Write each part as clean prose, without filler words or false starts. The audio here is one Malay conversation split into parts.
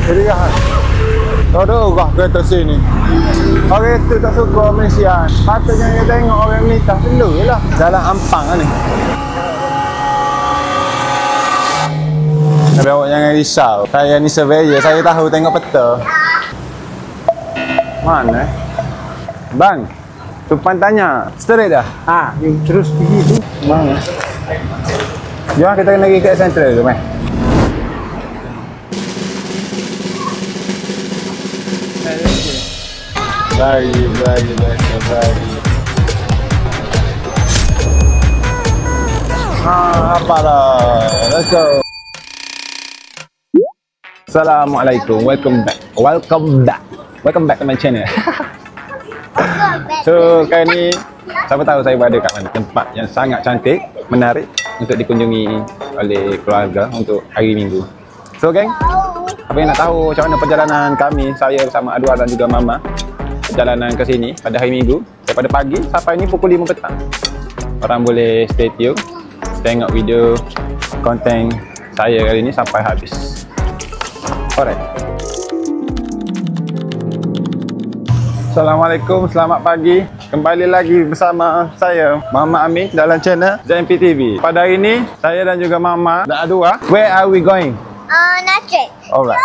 Jadi kan tak ada orang kereta sini. Orang itu tak suka Malaysia. Patutnya dia tengok orang menikah dulu je lah. Jalan Ampang kan ni. Tapi awak jangan risau. Saya ni surveyor, saya tahu tengok peta. Mana? Bang, Tupan tanya. Straight dah? Ni terus pergi tu. Mana? Jom kita kena pergi ke Central tu, meh. Lagi. Apa dah? Let's go. Assalamualaikum. Welcome back to my channel. So, kali ni siapa tahu saya berada kat mana? Tempat yang sangat cantik, menarik untuk dikunjungi oleh keluarga untuk hari Minggu. So, geng, apa yang nak tahu macam mana perjalanan kami, saya bersama Adwar dan juga Mama, perjalanan ke sini pada hari Minggu daripada pagi sampai ni pukul 5 petang. Orang boleh stay tune, tengok video konten saya kali ni sampai habis. Alright. Assalamualaikum, selamat pagi. Kembali lagi bersama saya, Mama Amin, dalam channel ZMP TV. Pada hari ini, saya dan juga Mama dan Adwa, where are we going? Natchez. Alright.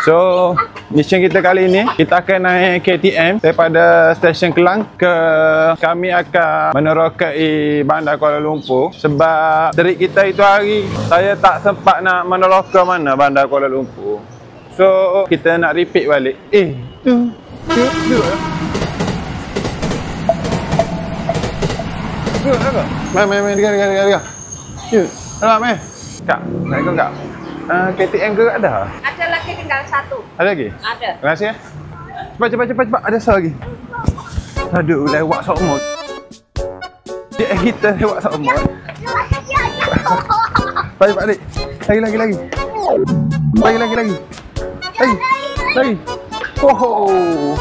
So, mission kita kali ini, kita akan naik KTM daripada stesen Kelang ke kami akan menerokai Bandar Kuala Lumpur. Sebab trip kita itu hari, saya tak sempat nak meneroka mana Bandar Kuala Lumpur. So, kita nak repeat balik. Main, dengar. Alamak, main. Kak, Assalamualaikum Kak. KTM ke ada? Ada lagi tinggal satu. Ada lagi? Ada. Terima kasih ya. Cepat. Ada satu lagi. Aduh, lewat semua. Dia kita lewat semua. Balik. Lagi. Lagi. Oh.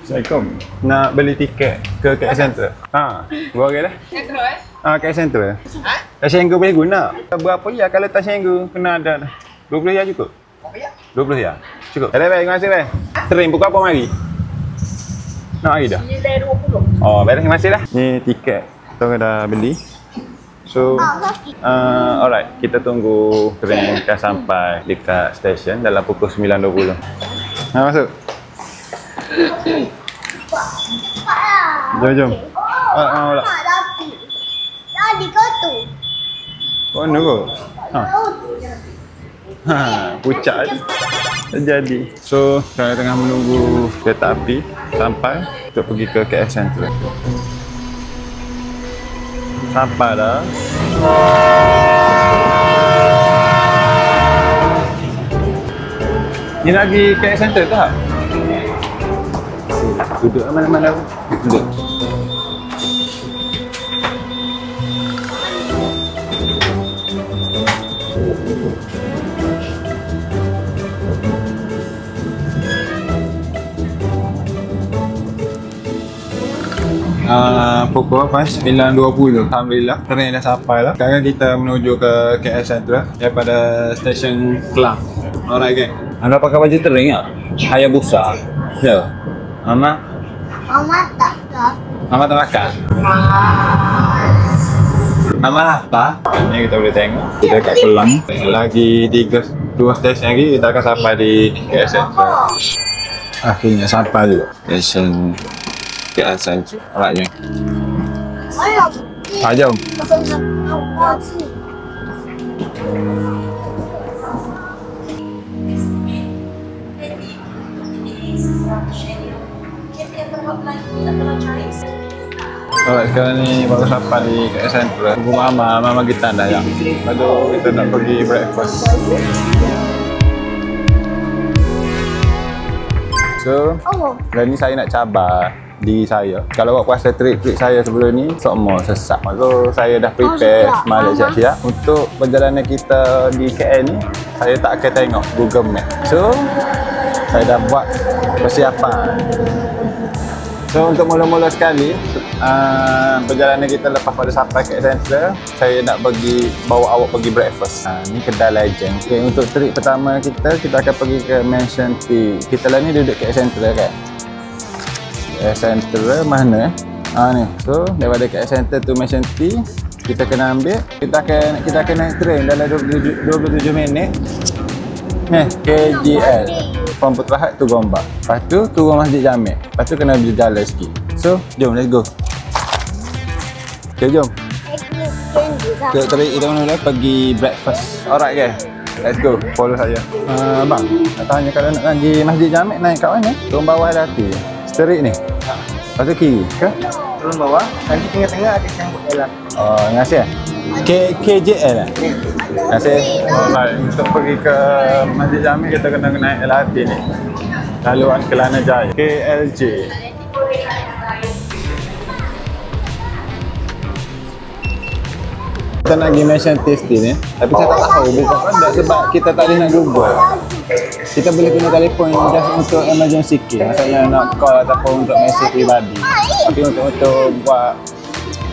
Assalamualaikum. Nak beli tiket ke KL Center? Berapa dah? KL Center. Tashengu boleh guna. Berapa ya kalau Tashengu kena ada dah? 20 ya cukup? 20 ya? Cukup. Baik, terima kasih bang. Train pukul apa mari? Nak mari dah? 9.20. Oh, baik, terima kasih dah. Ni tiket. Kita dah beli. So, alright, kita tunggu train akan sampai dekat stesen dalam pukul 9.20. Masuk. Jom. Lah. Tadi kau tu. Oh, nunggu. Pucat terjadi. So, saya tengah menunggu kereta api sampai untuk pergi ke KL Central. Sampai dah. Ni lagi KL Central tak? Duduk mana-mana. Duduk. Pukul 9.20. Alhamdulillah, train dah sampai lah. Sekarang kita menuju ke KL Central daripada stesen Kelang. Alright geng. Anda pakai baju train tak? Hayabusa. Ya. Mama tak. Mama tak makan? Mama lapar. Ni kita boleh tengok. Kita kat Kelang. Lagi 2 stesen lagi kita akan sampai di KL Central. Akhirnya sampai juga stesen KL Central. Alright jom. Jom. Alright, sekarang ni baru sampai di KL Central. Tunggu Mama kita dah ya. Lalu kita nak pergi breakfast. So, hari ni saya nak cabar diri saya. Kalau awak puasa trip saya sebelum ni, semua sesak. So, saya dah prepare semalam siap-siap untuk perjalanan kita di KL ni. Saya tak akan tengok Google Map. So, saya dah buat persiapan. So, untuk mula-mula sekali, perjalanan kita lepas pada sampai ke Center, saya nak bawa awak pergi breakfast. Ni kedai legend. Okay, untuk trip pertama kita akan pergi ke Mansion T. Kita lah ni duduk ke Center kan? Center mana? Ni. So daripada ke Center to Mansion T, kita kena ambil. Kita akan naik train dalam 27 minit. KGL. From Putra Hat to Gombak. Lepas tu turun Masjid Jamek. Lepas tu kena berjalan sikit. So, jom let's go. Okay, jom. Kita mula pergi breakfast. Alright guys. Let's go. Follow saya. Abang, nak tanya kalau nak pergi Masjid Jamek naik kat mana? Turun bawah LRT. Straight ni? Lepas tu kiri ke? Turun bawah, nanti tengah-tengah ada sambut jalan. Oh, terima kasih. KJL lah? Terima kasih. Untuk pergi ke Masjid Jamek kita kena naik LRT ni. Laluan Kelana Jaya. KLJ. Kita nak pergi Mansion Tasty ni, tapi saya tak tahu bukan ada sebab kita tak boleh nak Google. Kita boleh guna telefon just untuk emergency case, maksudnya nak call ataupun untuk mesej peribadi. Tapi untuk buat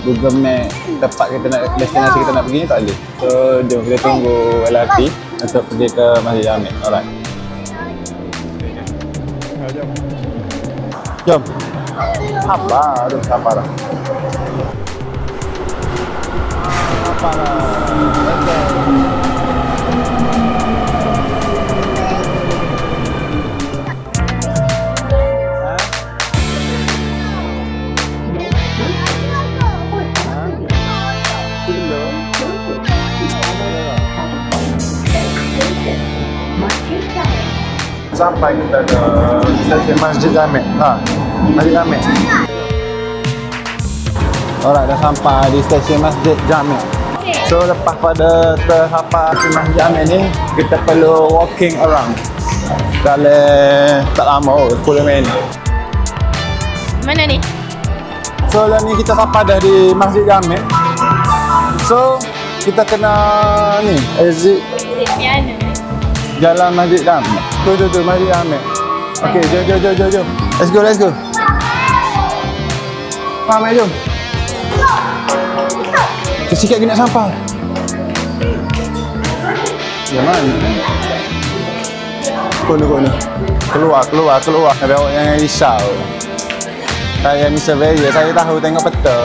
Google Map tempat kita nak, destinasi kita nak pergi ni tak boleh. So jom kita tunggu LRT untuk pergi ke Masjid Jamek. Alright. Jom. Sabar, sabar. Sampai kita ke stesen Masjid Jamek. Masjid Jamek. Alright, dah sampai di stesen Masjid Jamek. So lepas pada tersampai di Masjid Jamek ni, kita perlu walking around. Dalam tak lama, 10 minit. Mana ni? So dah ni kita sampai dah di Masjid Jamek. So kita kena ni exit Jalan Masjid Jamek. Tu Masjid Jamek. Okey, jom. Let's go. Ramai jom. Sikit lagi nak sampai. Yang mana? Kono. Keluar. Ada awak yang risau. Saya ni surveyor, saya tahu tengok peta.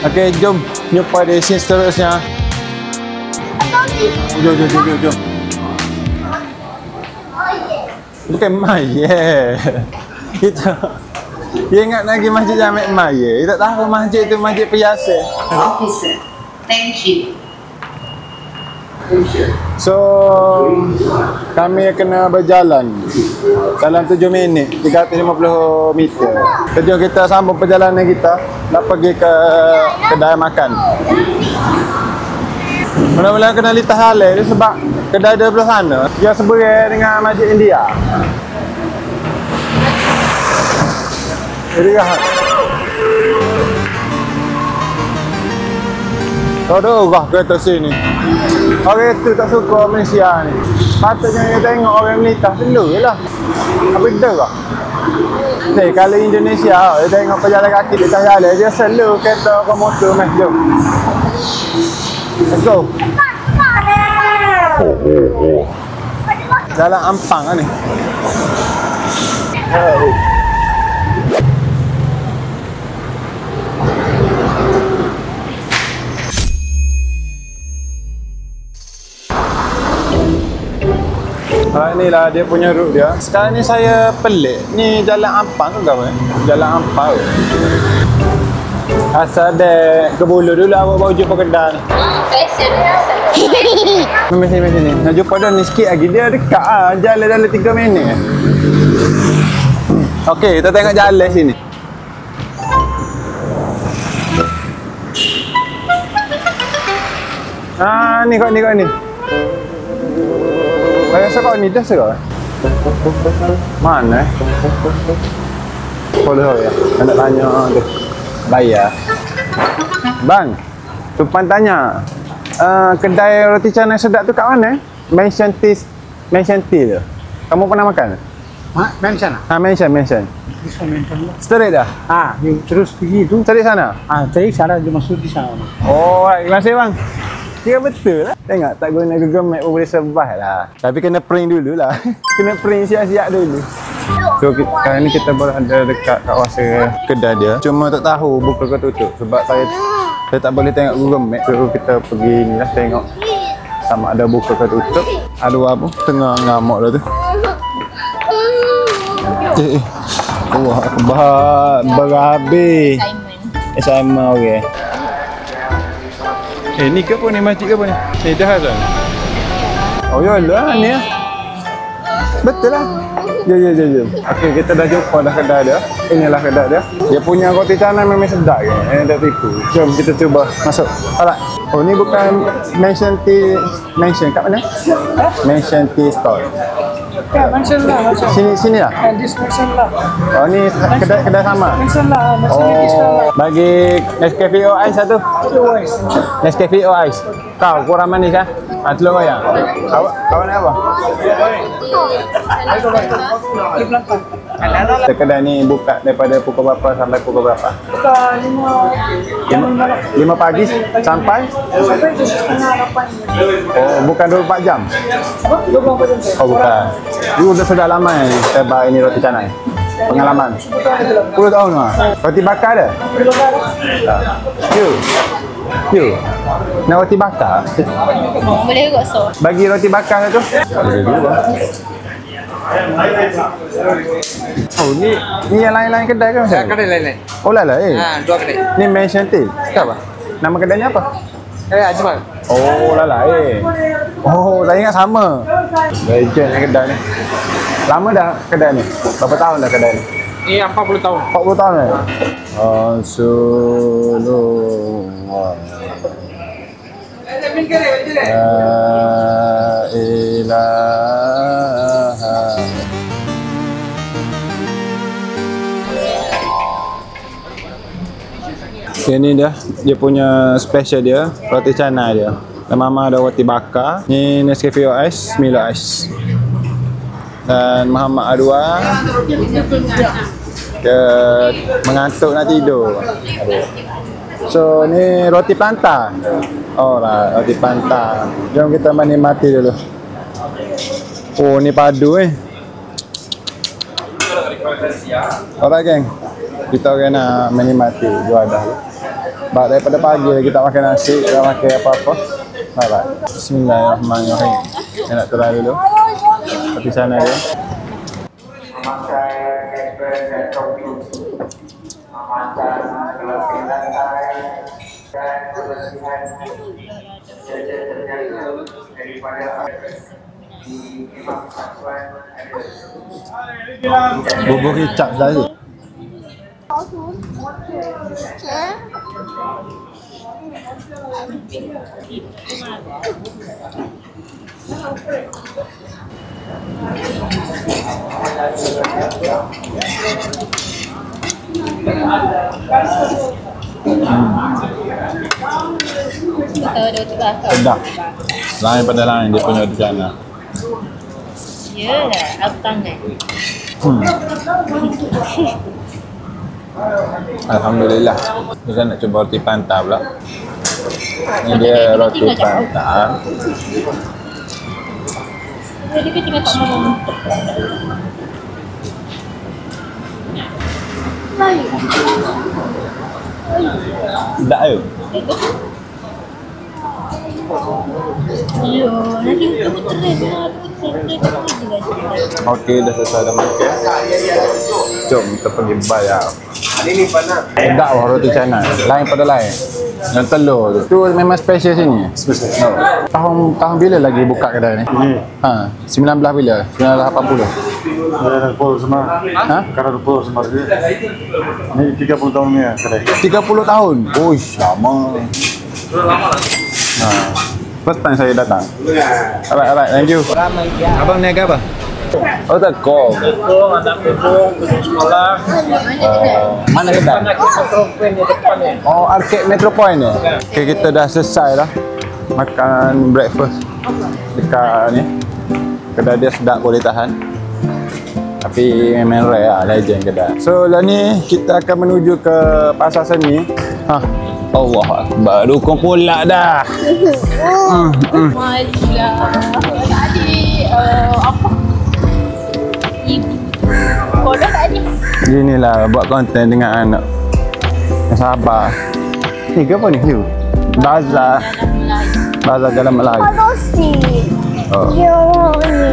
Okey, jom. Jumpa di scene seterusnya. Jom. Bukan Maya. Kita ingat lagi Masjid Jamek Maya. Kita tahu masjid tu masjid biasa. Officer, thank you. So kami kena berjalan dalam 7 minit 350 meter. Jom kita sambung perjalanan kita nak pergi ke kedai makan. Mula-mula kena litas halal ni sebab kedai dia belah sana. Dia seberai dengan Masjid India. Jadi rahat. Aduh, kereta sini. Orang itu tak suka Malaysia ni. Patutnya dia tengok orang melintas dulu je lah. Apa benda kah? Ni kalau Indonesia, dia tengok pejalan kaki di atas jalan, dia selalu kereta ke motor meh. Jom. Let's go. Jalan Ampang lah ni. Inilah dia punya route dia. Sekarang ni saya pelik. Ni Jalan Ampang ke apa? Jalan Ampang. Asal dek ke Bulu dulu awak bawa jumpa kedai ni. Sini. Nak jumpa dah ni sikit lagi. Dia dekat ah. Jalan dalam 3 minit. Okey, kita tengok jalan sini. Ni kau ni. Rasa kau ni dah serah. Mana? Follow ya. Nak tanya tu. Bayar. Bang, tumpang tanya. Kedai roti canai sedap tu kat mana? Mansion Tea tu. Kamu pernah makan? Mention lah. Mention. Bisa mention lah. Straight dah? Yang terus pergi tu. Cari sana? Tadi cara dia masuk di sana. Oh, terima kasih bang. Kira betul lah. Tengok, tak guna Google Map pun boleh survive lah. Tapi kena print dulu lah. Kena print siap-siap dulu. So, sekarang ni kita berada dekat kawasan kedai dia. Cuma tak tahu buka ke tutup. Sebab saya tak boleh tengok Google Map. So, kita pergi ni lah tengok sama ada buka ke tutup. Aduh apa? Tengah ngamuk dah tu. Wah, berhabis. Assignment, okey. Ni ke apa ni? Masjid ke apa ni? Ni dah kan? Oh ya lah ni. Betul lah. Jom. Okey, kita dah jumpa dah kedai dia. Inilah kedai dia. Dia punya roti canai memang sedap ke. Tak tipu. Jom kita cuba masuk. Alright. Oh ni bukan Mansion kat mana? Mansion Tea Store. Ya, mention lah. Sini lah. This mention lah. Oh ni kedai sama. Mention lah. Oh, bagi Nescafe O Ice satu. Nescafe O Ice. Kau kurang manis kan? Telur ayam. Kawan apa? Kedai ni buka daripada pukul berapa sampai pukul berapa? Buka 5 pagi sampai? Oh, bukan 24 jam? Oh, bukan. Dulu sudah lama ni saya buy ini roti canai. Pengalaman 10 tahun lah. Roti bakar ada? You nak roti bakar? Boleh gosok. Bagi roti bakar tu? Boleh dulu. Oh ni yang lain-lain kedai kan macam? Kedai lain-lain. Oh lain. Dua kedai. Ni Mansion Tea. Apa? Nama kedainya apa? Ajmal. Oh lain. Oh saya ingat sama. Legend ni kedai ni. Lama dah kedai ni? Berapa tahun dah kedai ni? Ini 40 tahun. 40 tahun dah? Rasulullah La ilaha. Okay, ni dia punya special dia, roti canai dia. Dan mama ada roti bakar. Ni Nescafe Ice, Milo Ice. Dan Muhammad Adwa ke mengantuk nak tidur. So ni roti plantar. Oh lah, roti plantar. Jom kita menikmati dulu. Oh ni padu Alright geng, kita kena menikmati juadah. Sebab daripada pagi kita makan nasi, kita makan apa-apa. Alright, bismillahirrahmanirrahim. Saya nak try dulu roti sana dia. Bubur kicap saya. Sedap. Lain pada lain dia punya roti canai. Yalah, aku tangan. Alhamdulillah. Kita nak cuba roti pantai pula. Ini dia roti pantai. Jadi kita tengok kat mana. Sedap ke? Ya, nanti kita puterin lah. Okey, dah selesai dah makan. Jom kita pergi bayar. Sedap lah roti canai. Lain pada lain. Yang telur tu. Tu memang special sini. Special. Tahun bila lagi buka kedai ni? 19 bila? 1980. Karena 20 sama dia. Ini 30 tahun ni kedai. 30 tahun. Uish, lama. First time saya datang. Alright, thank you. Abang naik apa? Oh, teko. Anak ibu, sekolah. Mana kedai? Metropoint di depan ni. Oh, Arcade Metropoint ni. Okay, kita dah selesai dah makan breakfast dekat ni. Kedai dia sedap, boleh tahan. Tapi memang rare lah, legend kedai. So lah ni kita akan menuju ke Pasar Seni. Allah Akbar, dukung pula dah. Malah. Tadi apa? Ibu. Kodoh tadi. Inilah buat konten dengan anak. Sabar. Ni ke apa ni? Ni. Bazar. Bazar Jalan Melayu. Ada si.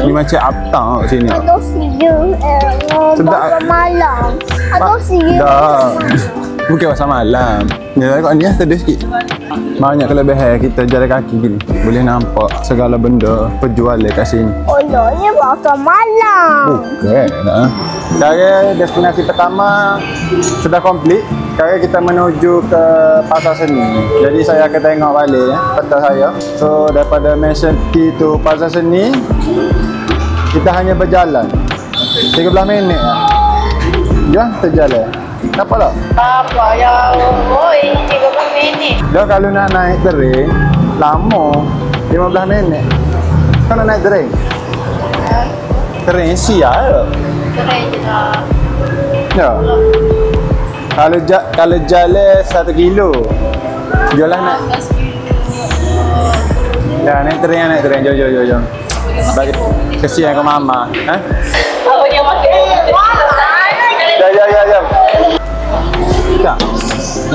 Ni macam uptown kat sini. Ada si je. Sedap. Malam. Ada si je. Dah. Bukan pasal malam. Ni lah kat ni lah, tadi sikit. Banyak kelebihan kita jalan kaki gini. Boleh nampak segala benda penjualan kat sini. Oh, ni pasal malam. Bukan lah. Sekarang destinasi pertama sudah komplit. Sekarang kita menuju ke Pasar Seni. Jadi saya akan tengok balik peta saya. So daripada Mansion T tu Pasar Seni, kita hanya berjalan 13 minit lah. Ya, terjalan. Apa tak? Apa ya? Oi, 30 minit. Dia kalau nak naik train, lama 15 minit. Kau nak naik train? Train sial. Keren je dah. Ya. Kalau jalan 1 kilo. Jualan nak. Ya, naik train. Jom. Bagi kesian ke mama. Ha? Oh, dia makan. Ya. Tak.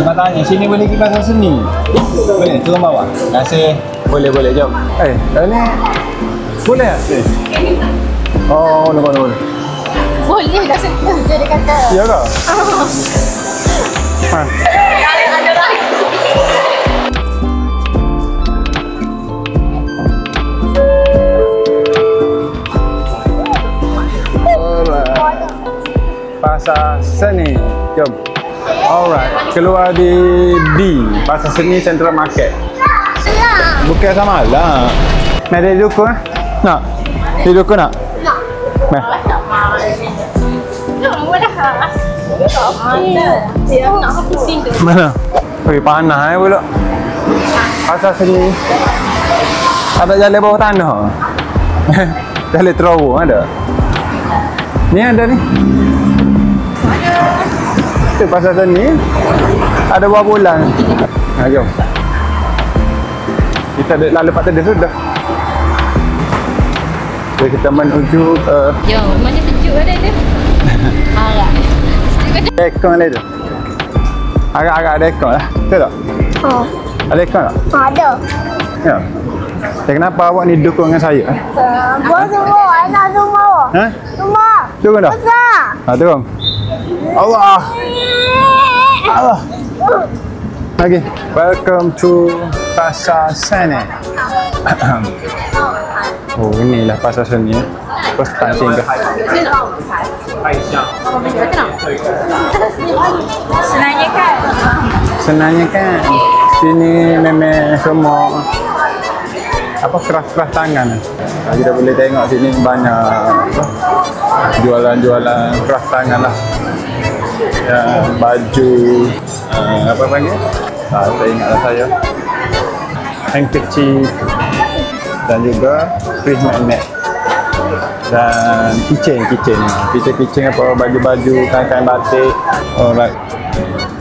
Dia tanya, sini boleh pergi Pasar Seni? Boleh, turun bawah. Terima kasih. Boleh, jom. Ni boleh tak? Oh, boleh. Boleh dah sentuh je dia kata. Ya ke? Ha. Ada lagi. Pasar Seni. Jom. Alright. Keluar di D. Pasar Seni Central Market. Bukan sama lah. Mari duduk eh? Nak? Duduk nak? Nak. Mari. Dia nak habisin tu. Mana? Oi, panas pula. Pasar Seni. Ada jalan bawah tanah. Jalan terowong ada. Ni ada ni. Itu Pasar Seni. Ada buah bulan. Jom. Kita dah lepas tadi sudah. Jadi kita menuju ke Yo, mana sejuk ada dia? Harap. Dekon lah tu. Agak-agak ada dekon lah. Betul tak? Ada dekon tak? Ada. Ya. Kenapa awak ni dukung dengan saya? Buat semua. Anak semua. Ha? Semua. Dukung tak? Besar. Dukung. Allah. Okay. Welcome to Pasar Seni. Oh, inilah Pasar Seni. First time singgah. Senangnya kan. Sini memang semua craft tangan. Kita boleh tengok sini banyak jualan craft tangan lah. Ya, baju apa panggil? Saya ingatlah saya. Handkerchief dan juga fridge magnet dan kitchen apa baju-baju kain-kain batik. Alright.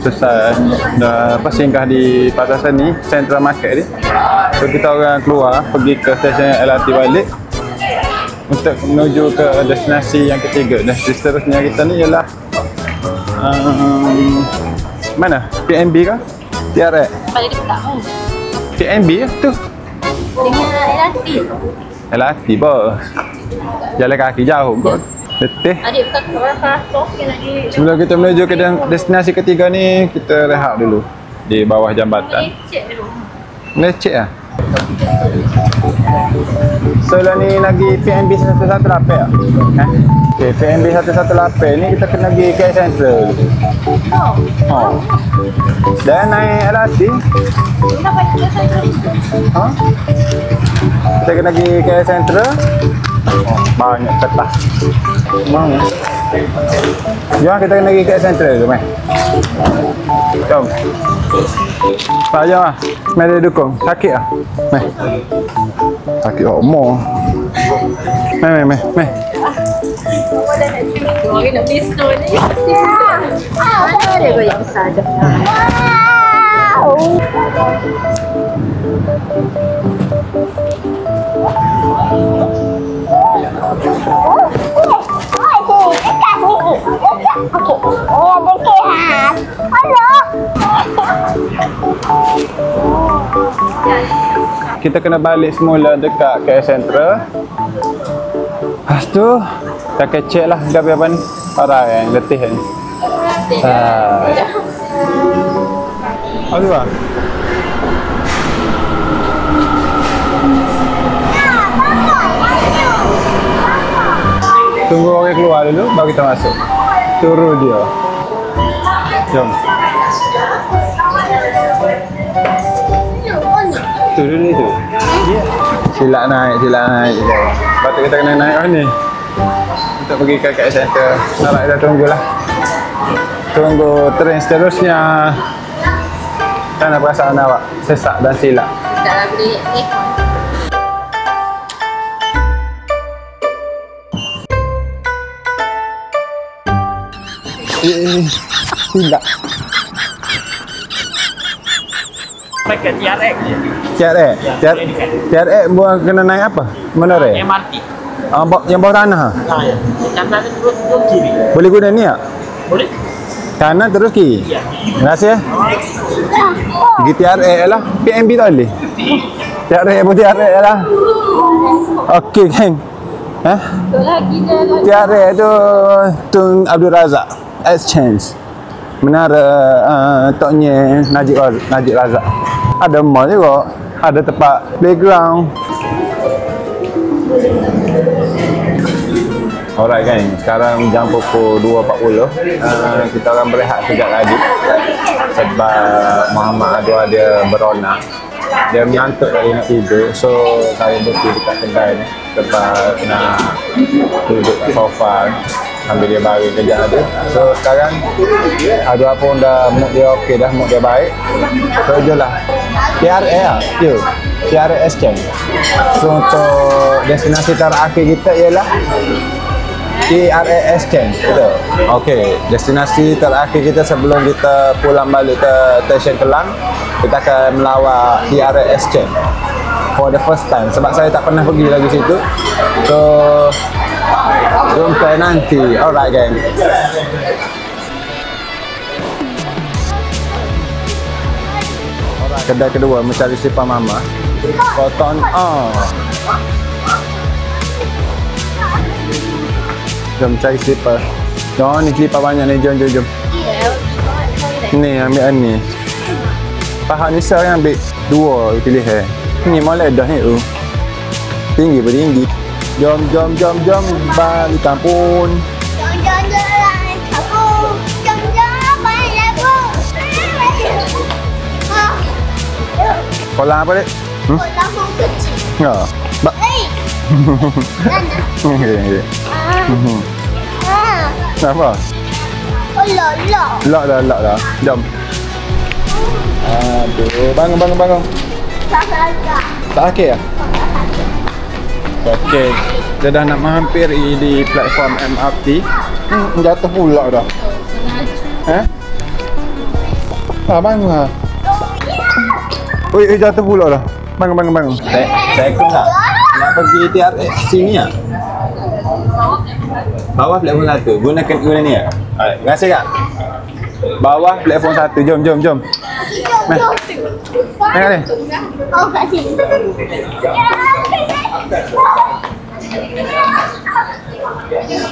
Selesai dah singgah di Pasar Seni Central Market ni. So kita orang keluar pergi ke stesen LRT balik untuk menuju ke destinasi yang ketiga. Dan seterusnya kita ni ialah mana? PNB ke? TRX? Pada dia tak mau. PNB ya? Tu Dengan LRT. LRT bos. Jalan kaki jauh kot. Letih. Adik bukan berapa token lagi. Sebelum kita menuju ke destinasi ketiga ni, kita rehat dulu di bawah jambatan. Cek dulu. Lecek lah. So lah ni lagi PNB 118 tak? Okay, PNB 118 ni kita kena pergi KL Central. Dan naik LRT. Kita kena pergi KL Central. Banyak kertas. Mana? Jom kita kena pergi kat Central tu, meh. Jom. Tak jom lah. Meh dia dukung. Sakit lah. Meh. Sakit homo. Meh. Orang nak pistol ni. Mana dia goyang besar dah. Wow. Kita kena balik semula dekat KL Central. Lepas tu kita kecek lah dah berapa ni. Orang yang letih kan. Apa tu lah? Tunggu orang keluar dulu baru kita masuk. Turu dia. Jom. Tu dulu tu. Silap naik. Lepas tu kita kena naik ni. Untuk pergi ke KL Center. Nak kita tunggulah. Tunggu train seterusnya. Mana perasaan awak? Sesak dan silap. Tak lah beli ni. Silap. Pakai TRX je. TRX buat kena naik apa? Mana re? MRT. Yang bawah tanah. Ya. Kanan terus kiri. Boleh guna ni tak? Boleh? Kanan terus kiri. Ya. Terima kasih ya. Pergi TRX lah. PMB tak boleh. TRX lah. Okey kan. TRX tu Tun Abdul Razak Exchange. Menara Toknya Najib Razak. Ada mall juga. Ada tempat playground. Alright kan, sekarang jam pukul 2.40. Kita akan berehat sekejap lagi sebab Muhammad Adwa dia beronak. Dia mengantuk tadi nak tidur. So saya berhenti dekat kedai ni sebab nak duduk kat sofa sambil dia baru kejap ada. So sekarang Adwa pun dah mood dia okey dah, mood dia baik. So je lah TRX lah, TRX Exchange. So untuk destinasi terakhir kita ialah TRX Exchange, betul? Okey, destinasi terakhir kita sebelum kita pulang balik ke stesen Kelang, kita akan melawat TRX Exchange for the first time sebab saya tak pernah pergi lagi situ. So jumpa nanti. Alright gang. Kedai kedua mencari sifar mama. Cotton on. Jom cari slipper. Jom ni slipper banyak ni. Jom. Ni ambil ni. Pahat Nisa yang ambil dua pilih Ni molek dah ni tu. Tinggi bertinggi. Jom. Balik kampung. Kolam apa dek? Kolam kecil. Ya. Okay. Apa? Lock dah. Jom. Aduh, bangun. Tak okey ah? Okey. Kita dah nak mampir di platform MRT. Jatuh pula dah. Bangun ah. Oi, jatuh pula dah. Bangun. Saya ikut tak? Nak pergi TRX sini ah. Bawah platform 1. Guna ni ah. Terima kasih kak. Bawah platform 1. Jom. Mari. Oh, kat sini.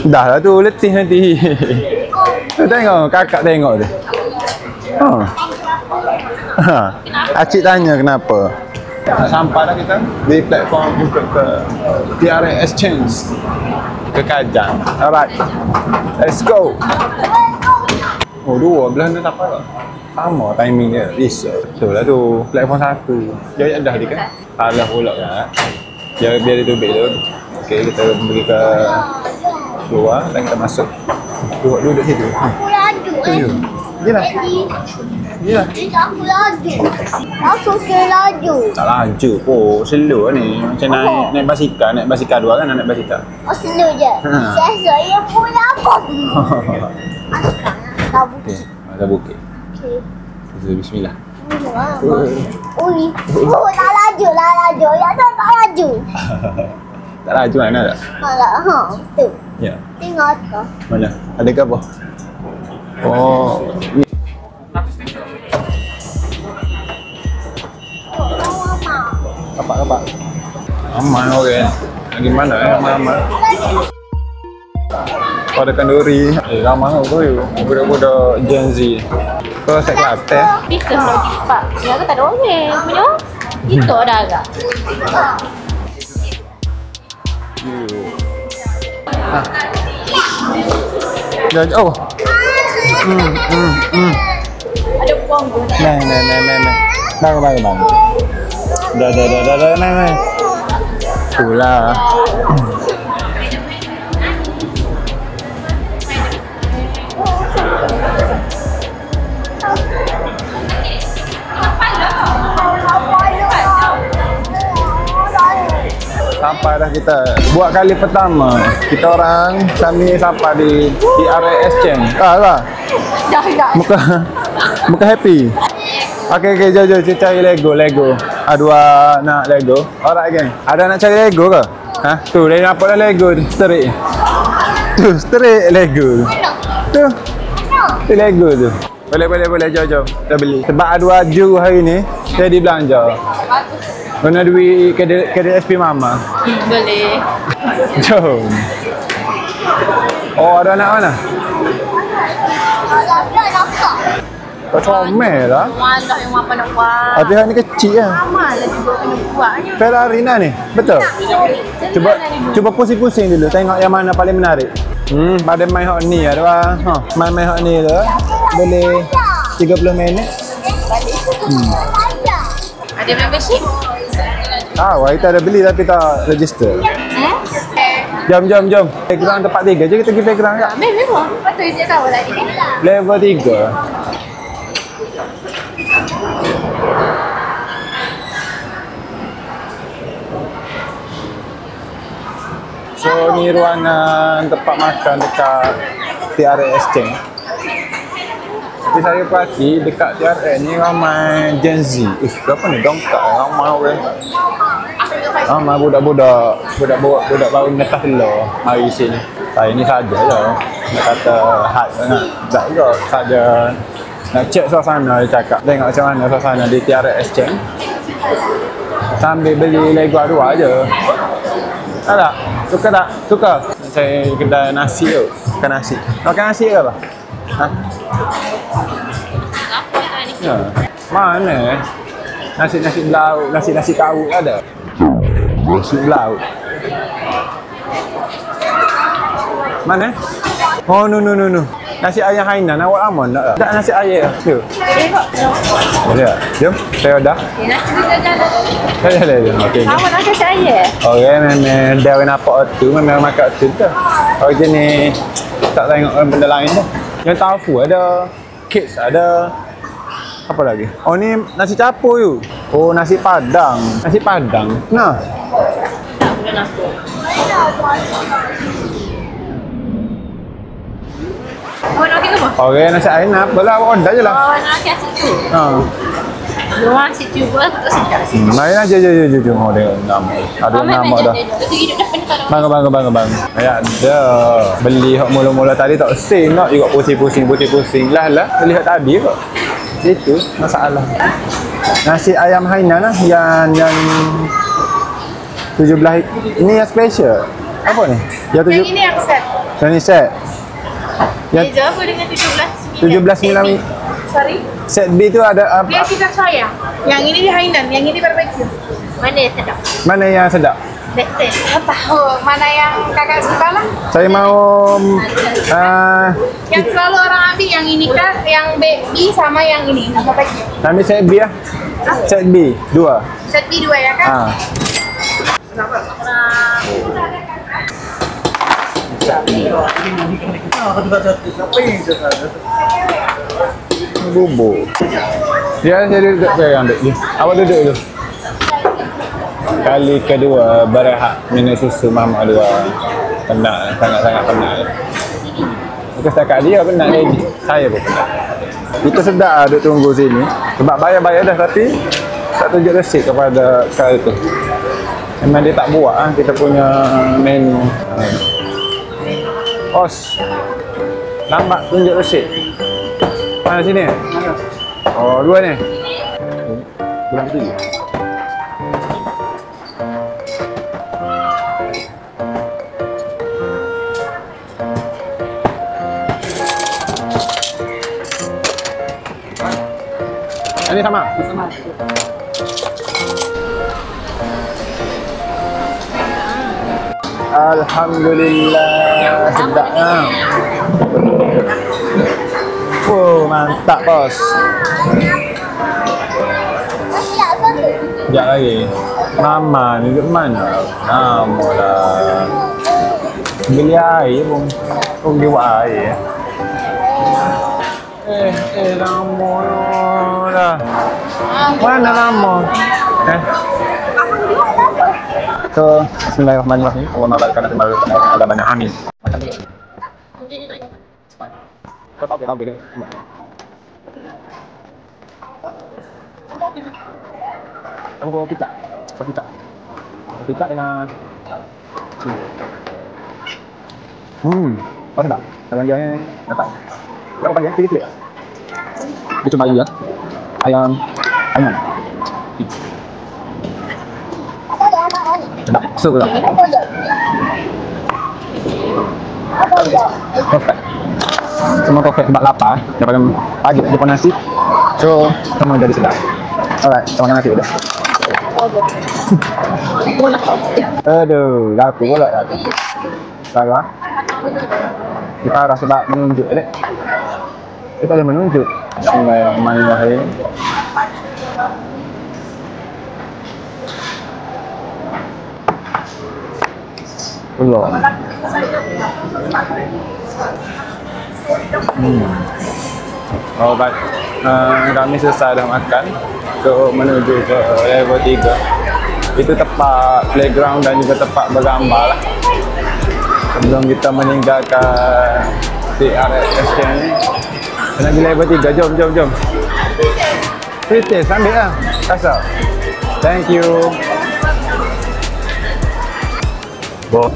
Dah lah tu, letih nanti. Tengok, kakak tengok tu. Acik tanya kenapa. Sampai dah kita di platform untuk ke TRX Exchange ke Kajang. Alright, let's go. Oh, dua belah ni tak apa. Sama timing dia. Betul lah tu. Platform 1. Dia dah di kan? Salah pula kan? Biar dia tubik tu. Okey, kita pergi ke keluar dan kita masuk Duduk situ. Aku laju Tu. Jelah. Jelah. Aku laju. Aku ke laju. Tak laju pun. Slow ni. Macam naik basikal dua kan naik basikal. Oh slow je. Saya pula aku. Dah Okey, ada bukit. Okey. Bismillah. Ui. Oh, tak laju. Ya tak laju. Tak laju mana tak? Malah, tu. Ya. Tengok atas. Mana? Ada ke apa? Oh, ni. Kapak. Aman orang. Gimana ya? Aman. Pada kenduri. Ramai tu. Budak-budak Gen Z. Kau set Kelantan. Bisa kalau dipak. Ya ke tak ada orang punya. Itu dah agak. Oh. Ada buang pun. Nah. Bang. Dah. Nah. Itulah. Sampai dah kita. Buat kali pertama kita orang sampai di RAS Change. Lah. Dah. Muka happy. Okey, jom cari Lego. Dua nak Lego. Alright geng. Ada nak cari Lego ke? Ha? Tu, dia nampak dah Lego tu, straight. Tu, straight Lego. Tu. Tu Lego tu. Boleh, jom. Kita beli. Sebab ada ju hari ni, jadi belanja. Guna duit kedai SP Mama. Boleh. Jom. Oh, ada anak mana? Kau comel lah. Malah yang apa nak buat. Hati ni kecil lah. Lama lah juga kena buatnya. Ferrari nah ni. Betul? Cuba pusing-pusing dulu. Tengok yang mana paling menarik. Pada main hot ni ada lah. Main hot ni tu. Boleh 30 minit. Ada membership? Kita ada beli tapi tak register. Jom. Playground tempat 3 je kita pergi playground tak? Memang. Patut dia tahu lagi. Level 3. So ni ruangan tempat makan dekat TRS Change. Tapi saya perhati dekat TRS ni ramai Gen Z. Berapa ni dongkak ramai orang. Ramai budak-budak baru menetas telur mari sini. Saya ni saja je. Nak kata hard sangat. Tak juga saja nak cek suasana dia cakap. Tengok macam mana suasana di TRS Change. Sambil beli Lego dua je. Tak? Suka tak? Suka? Saya kedai nasi tu. Makan nasi. Makan nasi ke apa? Ha? Ya. Mana? Nasi belauk, nasi kau ada. Nasi belauk. Mana? Oh, no. Nasi ayam Hainan awak aman tak? Tak nasi ayam. Tu. Boleh tak? Jom. Saya dah. Nasi kita jalan. Boleh. Okey. Awak nak kasi ayam? Okey, memang dah nampak tu, memang makan tu tu. Okey ni tak tengok benda lain dah. Yang tofu ada, kids ada. Apa lagi? Oh ni nasi capur tu. Oh nasi padang. Nah. Tak boleh nasi. Awak nak makan apa? Okey, nasi Ainap. Boleh awak order je lah. Awak nak makan situ? Luar situ pun tak sedap situ. Mari lah, jom. Oh, dia nama. Ada nama dah. Bang. Ada. Beli hak mula-mula tadi tak sing nak juga pusing-pusing. Lah. Beli hak tadi kok. Itu masalah. Nasi ayam Hainan lah yang 17 ini yang special. Apa ni? Yang ini yang set. Yang ni set. Yang Beza apa dengan 17.9. Sorry? Set B tu ada apa? Dia kita soya. Yang ini di Hainan, yang ini barbecue. Mana yang sedap? Mana yang sedap? Betul. Tahu mana yang kakak suka lah. Saya mau Yang selalu orang ambil yang ini kan, yang B sama yang ini. Nama barbecue. ambil set B lah. Set B 2. Set B 2 ya kan? Set Bubur. Ya, saya duduk pegang duduk je. Awak duduk dulu. Kali kedua berehat minum susu mama dua. Penat, sangat-sangat penat. Bukan setakat dia penat lagi. Saya pun penat. Kita sedar duduk tunggu sini. Sebab bayar-bayar dah tapi tak tunjuk resit kepada kal tu. Memang dia tak buat kita punya menu. Os. Lambat tunjuk resit. Mana sini? Oh, dua ni. Kurang tiga. Ini sama? Sama. Alhamdulillah, sedapnya. Wow, mantap bos. Masih apa tu? Sekejap lagi. Mama ni duduk mana? Lama dah. Beli air pun. Pun dia buat air. Lama dah. Mana lama? So, bismillahirrahmanirrahim. Allah mabarkan kembali ada banyak amin. Kau tahu dia. Kamu pizza. Pizza dengan apa tak? Kalau dia dapat. Berapa banyak sikit? Dia cuma ayam. Ayam. Sedap. Sup tak? Perfect. Semua perfect sebab lapar. Daripada pagi dia pun nasi. So, semua jadi sedap. Alright, kita makan nasi dulu. Aduh, laku pula laku. Parah. Dia parah sebab menunjuk dek. Dia tak boleh menunjuk. Bismillahirrahmanirrahim. Allah. Oh baik. Kami selesai dah makan. So menuju ke level 3. Itu tempat playground dan juga tempat bergambar lah. Sebelum kita meninggalkan TRX ni. Nak pergi level 3. Jom. Free taste ambil lah. Kasar. Thank you. Oh.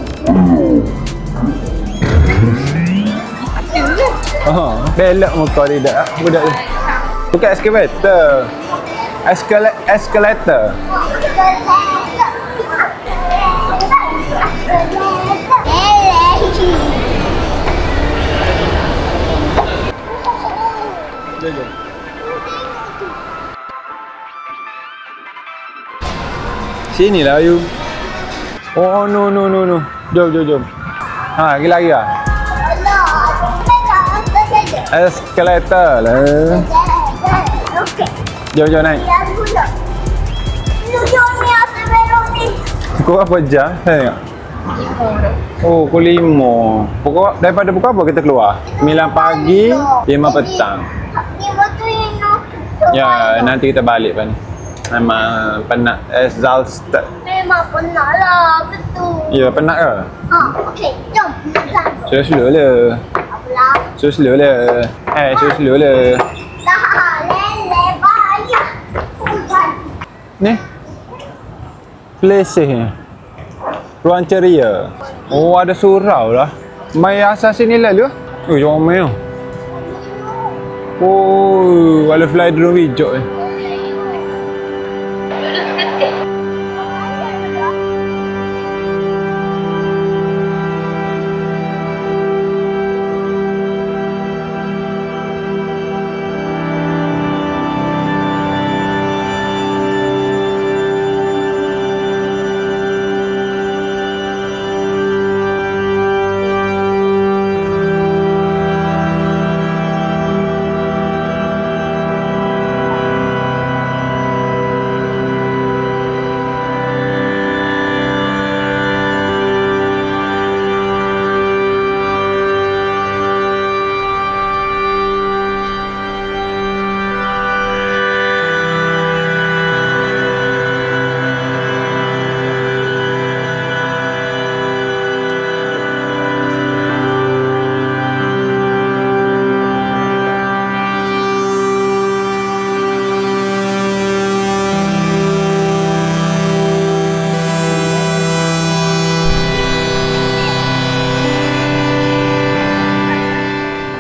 Oh, belok muka dia dah. Budak tu. Bukan excavator. Escalator. Sini lah you. Oh no. Jom. Ha, lagi lah. Escalator lah. Jom naik. Pukul apa jam? Saya tengok. Oh, pukul 5. Daripada pukul apa kita keluar? 9 pagi, 5 petang. Ya, nanti kita balik kan. Memang penat, exhausted. Memang penat lah, betul. Ya, penat ke? Okey, jom. Slow lah. Apalah. Slow lah. Slow lah. Dah, lele, bahaya. Hujan. Ni. Place ni. Ruang ceria. Oh, ada surau lah. Mai asas sini lalu. Oh, jangan main. Oh, ada fly drone hijau ni.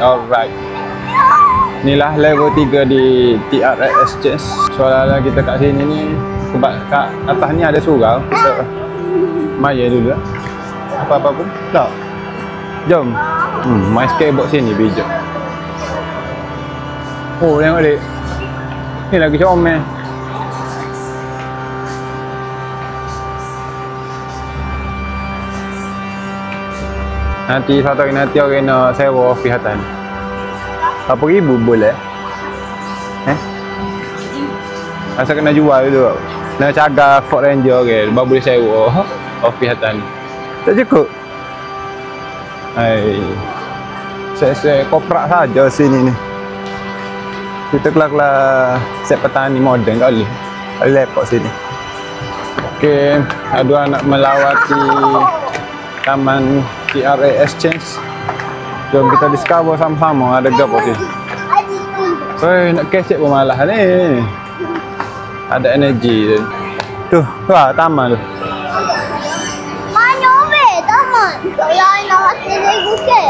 Alright. Inilah level 3 di TRX Exchange. Soalan kita kat sini ni sebab kat atas ni ada surau. Kita maya dulu lah. Apa-apa pun. Tak. Jom. Main skateboard sini bijak. Oh, tengok dek. Ni lagi comel. Nanti satu hari nanti orang nak sewa office atas. Berapa ribu boleh? Asal kena jual tu. Nak cagar Ford Ranger ke, baru boleh sewa office atas ni. Tak cukup. Hai. Saya koprak saja sini ni. Kita kelar-kelar set petani moden kali. Lepak sini. Okey, ada anak melawati taman TRX Exchange. Jom kita discover sama-sama ada apa sini. Hei, nak kecek pun malah ni. Ada energi tu. Tu, taman tu. Mana weh taman? Saya nak hasil legu ke?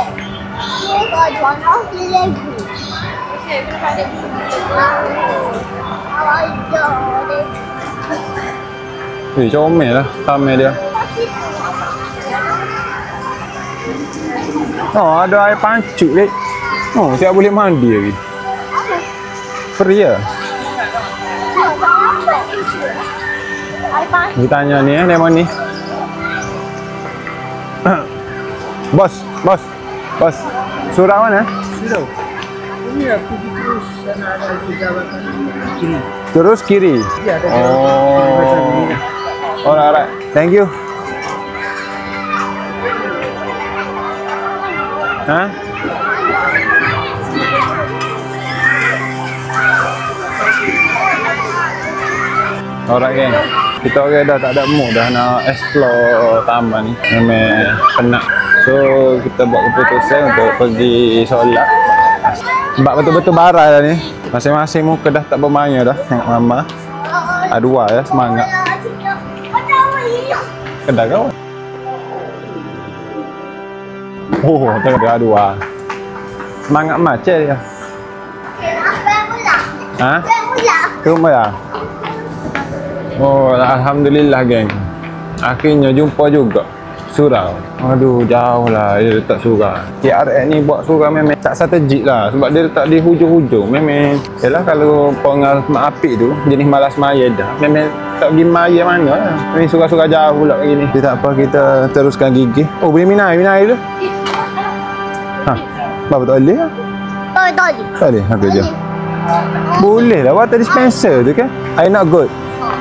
Saya tak nak hasil legu. Okey, berapa ada? Comel lah taman dia. Oh, ada air pancuk dek. Oh, saya boleh mandi lagi. Free ya? Kita tanya ni lemon ni. Bos. Surau mana? Surau. Ini aku terus sana ada jabatan kiri. Terus kiri. Ya, ada kiri macam ni. Alright. Thank you. Ha? Alright geng. Kita orang dah tak ada mood dah nak explore taman ni. Memang penat. So kita buat keputusan untuk pergi solat. Sebab betul-betul barai dah ni. Masing-masing muka dah tak bermain dah. Tengok mama. Ada ya semangat. Kedai kau. Oh, tengok dia dua. Semangat macam dia. Ha? Ke rumah dah? Oh, alhamdulillah geng. Akhirnya jumpa juga surau. Aduh, jauh lah dia letak surau. TRX ni buat surau memang tak strategik lah. Sebab dia letak di hujung-hujung. Memang, yalah kalau pengal apik tu, jenis malas maya dah. Memang tak pergi maya mana lah. Ini surau-surau jauh pula begini. Tak apa, kita teruskan gigi. Oh, boleh minai tu? Ha, apa tak boleh lah? Tak boleh? Okey, jom. Boleh lah, water dispenser tu kan? I not good.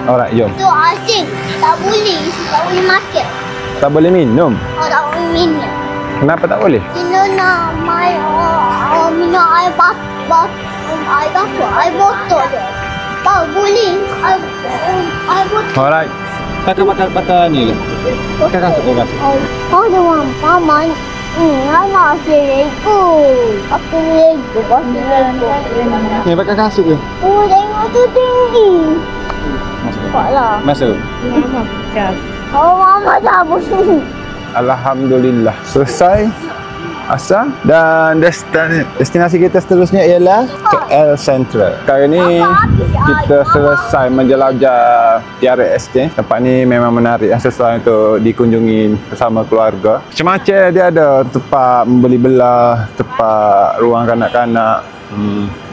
Alright, jom. Tu asing. Tak boleh makan. Tak boleh minum? Oh, tak boleh minum. Kenapa tak boleh? Kita nak minum air botol je. Tak boleh. Air botol. Alright. Kakak patah ni lah. Kakak suka kasih. Oh, dia orang paman. Anak Lego. Apa Lego? Ni pakai kasut ke? Oh, tengok tu tinggi. Masuk. Masuk. Oh, mama cabut. Alhamdulillah. Selesai. Asal. Dan destinasi kita seterusnya ialah KL Central. Kali ni kita selesai menjelajah TRX Exchange. Tempat ni memang menarik, sesuai untuk dikunjungi bersama keluarga. Macam-macam dia ada. Tempat membeli belah, tempat ruang kanak-kanak,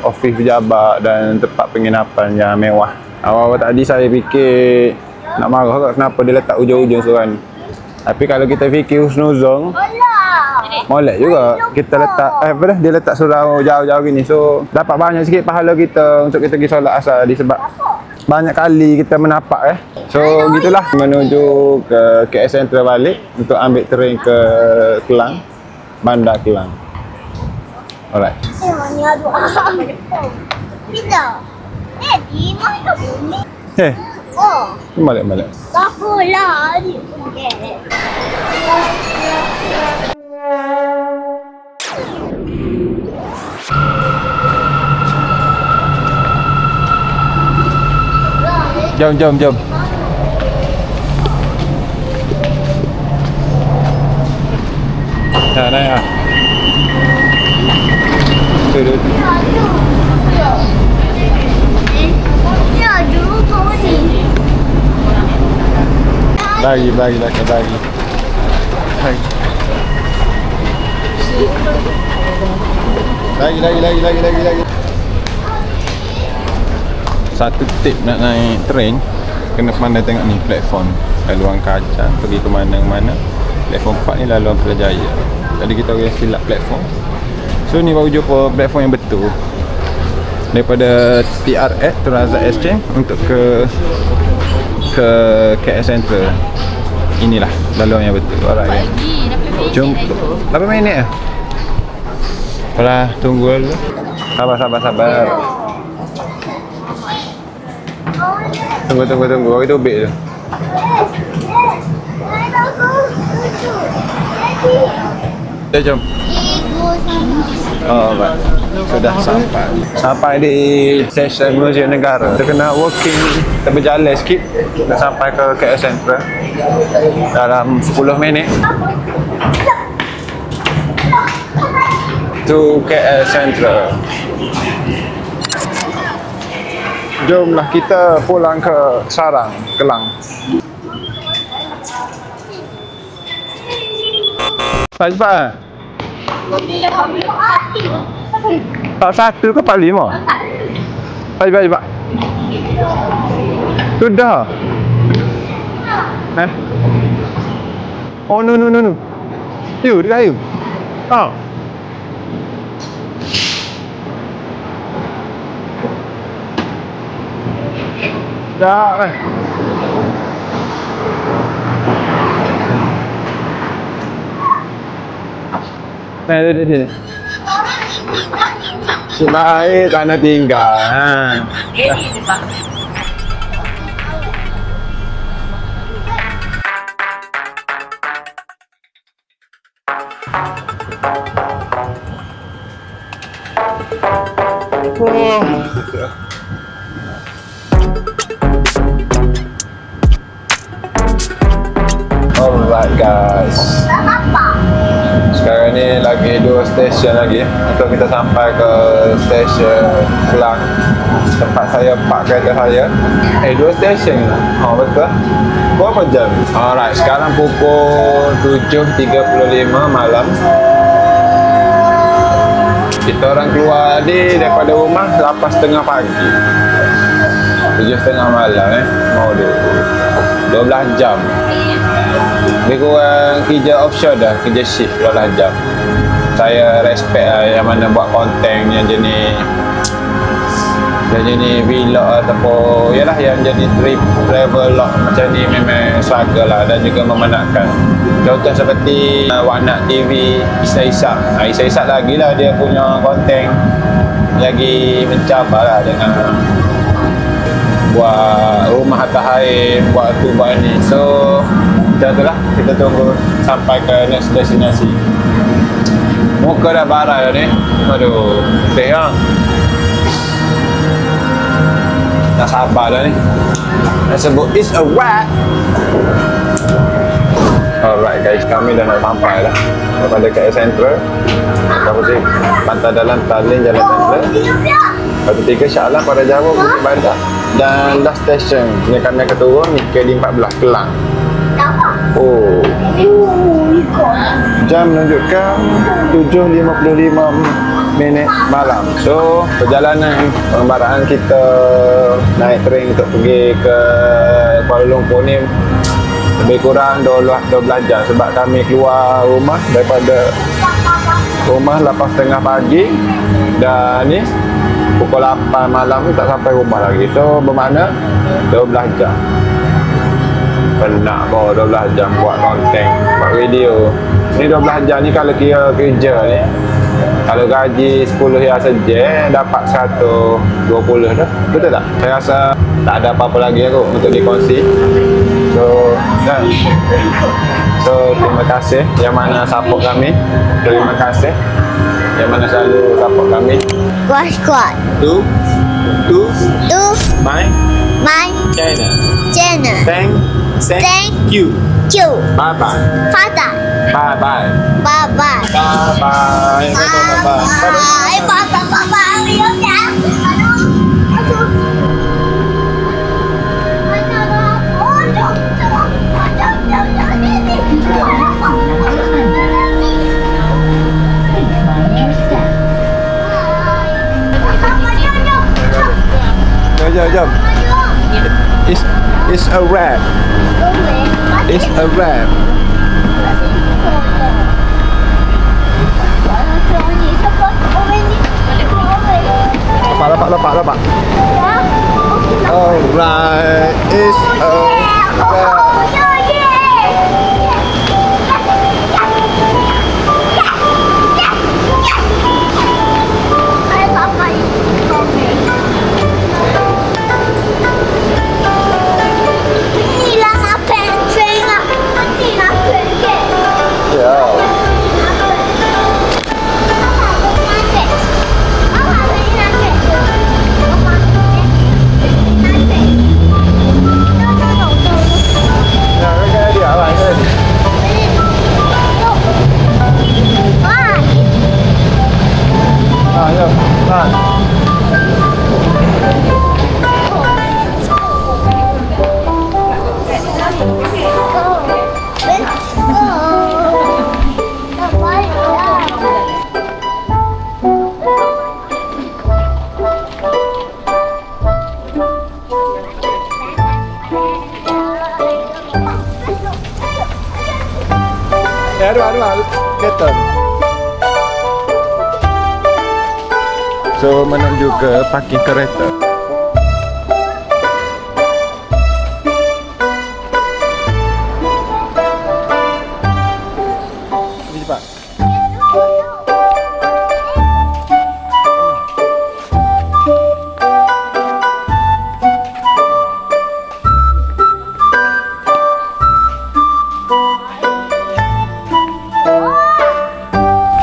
ofis pejabat dan tempat penginapan yang mewah. Awal-awal tadi saya fikir nak marah kot kenapa dia letak ujung-ujung surau ni. Tapi kalau kita fikir husnuzon, molek juga. Kita letak dia letak surau jauh-jauh gini. So dapat banyak sikit pahala kita untuk kita pergi solat asar tadi sebab banyak kali kita menapak So gitulah menuju ke KL Central balik untuk ambil train ke Kelang, Bandar Kelang. Alright. Mana ada? Kita. Di mana bumi? Oh. Balik. Tak apalah. Jom. Dah naik lah. Duduk. Ya, dulu kau ni. Bagi. Lagi. Satu tip nak naik train, kena pandai tengok ni platform. Laluan kaca pergi ke mana-mana. Platform 4 ni laluan Putrajaya. Tadi kita orang silap platform. So ni baru jumpa platform yang betul. Daripada TRX Terazat Exchange untuk ke KL Central. Inilah laluan yang betul. Alright. Jom 8 minit lah. Alah, tunggu dulu. Sabar. Tunggu. Bagi tubik tu. Jom. Oh, baik. Sudah sampai di stesen Museum Negara. Kita kena walking, kita berjalan sikit nak sampai ke KL Central dalam 10 minit to KL Central. Jomlah kita pulang ke Sarang, Kelang. Cepat. Pak 1 ke Pak 5? Cepat. Sudah. Oh, no. Yuk, dekat yuk. Oh. Dah kan. Dia. Baik, tanah tinggal. Alright guys, sekarang ni lagi 2 stesen lagi untuk kita sampai ke stesen Kelang, tempat saya park kereta saya. 2 stesen lah. Oh betul. Berapa jam? Alright, sekarang pukul 7.35 malam. Kita orang keluar daripada rumah 8.30 pagi. 7.30 malam mau 12 jam. Lebih kurang kerja offshore dah, kerja shift 12 jam. Saya respect lah yang mana buat konten yang jenis vlog ataupun yalah yang jadi travel log macam ni memang struggle lah dan juga memenatkan. Contoh seperti Wanak TV, Isa lagi lah dia punya konten lagi mencabar lah dengan buat rumah atas air, buat tu buat ni. So macam tu lah, kita tunggu sampai ke next destinasi. Muka dah barai dah ni. Aduh, sedih lah. Tak sabar dah ni. Nak sebut it's a wrap. Alright guys, kami dah nak sampai dah daripada KL Central. Apa sih? Pantai Dalam, Talin, Jalan Central. Lepas tu 3 Shah Alam, pada Jawa, Bukit Badak. Dan last station ni kami akan turun ni KD14 Kelang. Oh, jam menunjukkan 7.55 minit malam. So perjalanan pengembaraan kita naik train untuk pergi ke Kuala Lumpur ni lebih kurang 12 jam sebab kami keluar rumah daripada rumah 8.30 pagi dan ni pukul 8 malam ni tak sampai rumah lagi. So bermakna 12 jam. Penat bawa 12 jam buat konten, buat video. Ni 12 jam ni kalau kira kerja ni, kalau gaji 10 ya saja dapat 120 dah. Betul tak? Saya rasa tak ada apa-apa lagi aku untuk dikongsi. So terima kasih yang mana support kami. Terima kasih yang mana selalu support kami. Squad. To my My channel. channel. Thank you. you. Bye bye. Father. Bye bye. Bye bye. Bye bye. Bye bye. Bye bye. Bye bye. Yêu cha. Jom. It's a wrap. It's a wrap. Lepak. Alright, it's a wrap. Aduh, kereta. So, menuju ke parking kereta. Ini cepat.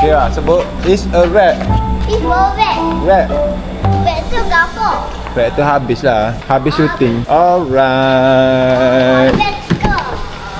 Ya, sebut it's a wrap. It's a wrap. Wrap. Wrap tu apa? Wrap tu habis lah. Habis syuting. Alright.